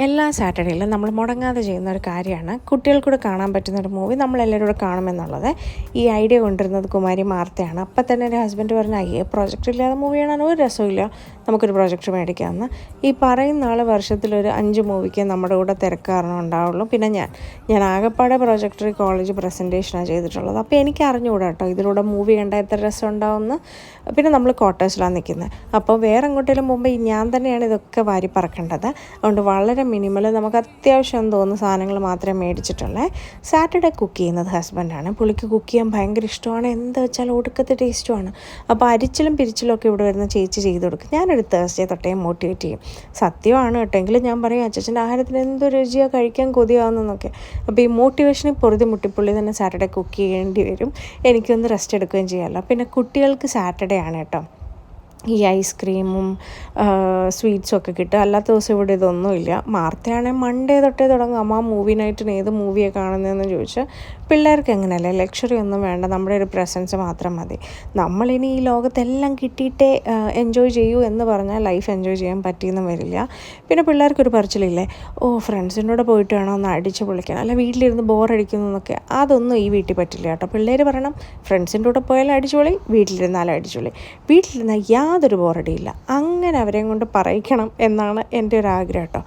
എല്ലാ സാറ്റർഡേയിലും നമ്മൾ മുടങ്ങാതെ ചെയ്യുന്ന ഒരു കാര്യമാണ് കുട്ടികൾക്കൂടെ കാണാൻ പറ്റുന്നൊരു മൂവി നമ്മളെല്ലാവരും കൂടെ കാണുമെന്നുള്ളത്. ഈ ഐഡിയ കൊണ്ടുവരുന്നത് കുമാരി മാർത്തയാണ്. അപ്പം തന്നെ എൻ്റെ ഹസ്ബൻഡ് പറഞ്ഞു, അയ്യേ പ്രൊജക്റ്റ് ഇല്ലാതെ മൂവി കാണാൻ ഒരു രസമില്ല, നമുക്കൊരു പ്രൊജക്റ്റ് മേടിക്കാമെന്ന്. ഈ പറയുന്ന ആൾ വർഷത്തിലൊരു 5 മൂവിക്ക് നമ്മുടെ കൂടെ തിരക്കാരണം ഉണ്ടാവുള്ളൂ. പിന്നെ ഞാൻ ആകെപ്പാടെ പ്രൊജക്ടറി കോളേജ് പ്രസൻറ്റേഷനാണ് ചെയ്തിട്ടുള്ളത്. അപ്പോൾ എനിക്ക് അറിഞ്ഞുകൂടാ കേട്ടോ ഇതിലൂടെ മൂവി കണ്ടാൽ എത്ര രസം ഉണ്ടാവുമെന്ന്. പിന്നെ നമ്മൾ ക്വാർട്ടേഴ്സിലാണ് നിൽക്കുന്നത്. അപ്പോൾ വേറെ എങ്ങോട്ടേലും മുമ്പ് ഞാൻ തന്നെയാണ് ഇതൊക്കെ വാരി പറക്കേണ്ടത്. അതുകൊണ്ട് വളരെ മിനിമൽ നമുക്ക് അത്യാവശ്യം തോന്നുന്ന സാധനങ്ങൾ മാത്രമേ മേടിച്ചിട്ടുള്ളൂ. സാറ്റർഡേ കുക്ക് ചെയ്യുന്നത് ഹസ്ബൻഡാണ്. പുള്ളിക്ക് കുക്ക് ചെയ്യാൻ ഭയങ്കര ഇഷ്ടമാണ്. എന്താ വെച്ചാൽ ഒടുക്കത്തെ ടേസ്റ്റുമാണ്. അപ്പോൾ അരിച്ചിലും പിരിച്ചിലും ഒക്കെ ഇവിടെ വരുന്ന ചേച്ചി ചെയ്ത് കൊടുക്കും. ഞാനൊരു തേഴ്സ്ഡേ തൊട്ടേ മോട്ടിവേറ്റ് ചെയ്യും. സത്യമാണ് കേട്ടോ. എങ്കിലും ഞാൻ പറയും, അച്ഛൻ്റെ ആഹാരത്തിന് എന്ത് രുചിയാണ്, കഴിക്കാൻ കൊതിയാവുന്നതെന്നൊക്കെ. അപ്പോൾ ഈ മോട്ടിവേഷനിൽ പൊറുതി മുട്ടിപ്പുള്ളി തന്നെ സാറ്റർഡേ കുക്ക് ചെയ്യേണ്ടി വരും. എനിക്കൊന്ന് റെസ്റ്റ് എടുക്കുകയും ചെയ്യാമല്ലോ. പിന്നെ കുട്ടികൾക്ക് സാറ്റർഡേ ആണ് കേട്ടോ ഈ ഐസ്ക്രീമും സ്വീറ്റ്സും ഒക്കെ കിട്ടുക. അല്ലാത്ത ദിവസം ഇവിടെ ഇതൊന്നുമില്ല. മാർത്തയാണെങ്കിൽ മൺഡേ തൊട്ടേ തുടങ്ങും, അമ്മ മൂവി നൈറ്റിന് ഏത് മൂവിയാണ് കാണുന്നതെന്ന് ചോദിച്ചാൽ. പിള്ളേർക്ക് എങ്ങനെയല്ലേ, ലക്ഷറി ഒന്നും വേണ്ട, നമ്മുടെ ഒരു പ്രസൻസ് മാത്രം മതി. നമ്മളിനി ഈ ലോകത്തെല്ലാം കിട്ടിയിട്ടേ എൻജോയ് ചെയ്യൂ എന്ന് പറഞ്ഞാൽ ലൈഫ് എൻജോയ് ചെയ്യാൻ പറ്റിയെന്നും വരില്ല. പിന്നെ പിള്ളേർക്കൊരു പറച്ചിലില്ലേ, ഫ്രണ്ട്സിൻ്റെ കൂടെ പോയിട്ട് വേണം ഒന്ന് അടിച്ച് പൊളിക്കാൻ, അല്ല വീട്ടിലിരുന്ന് ബോറടിക്കുന്നു എന്നൊക്കെ. അതൊന്നും ഈ വീട്ടിൽ പറ്റില്ല കേട്ടോ. പിള്ളേർ പറയണം, ഫ്രണ്ട്സിൻ്റെ കൂടെ പോയാലും അടിച്ചുപൊളി, വീട്ടിലിരുന്നാലും അടിച്ചുപൊളി, വീട്ടിലിരുന്നാൽ യാതൊരു ബോറടിയില്ല. അങ്ങനെ അവരെയും കൊണ്ട് പറയിക്കണം എന്നാണ് എൻ്റെ ഒരു ആഗ്രഹം കേട്ടോ.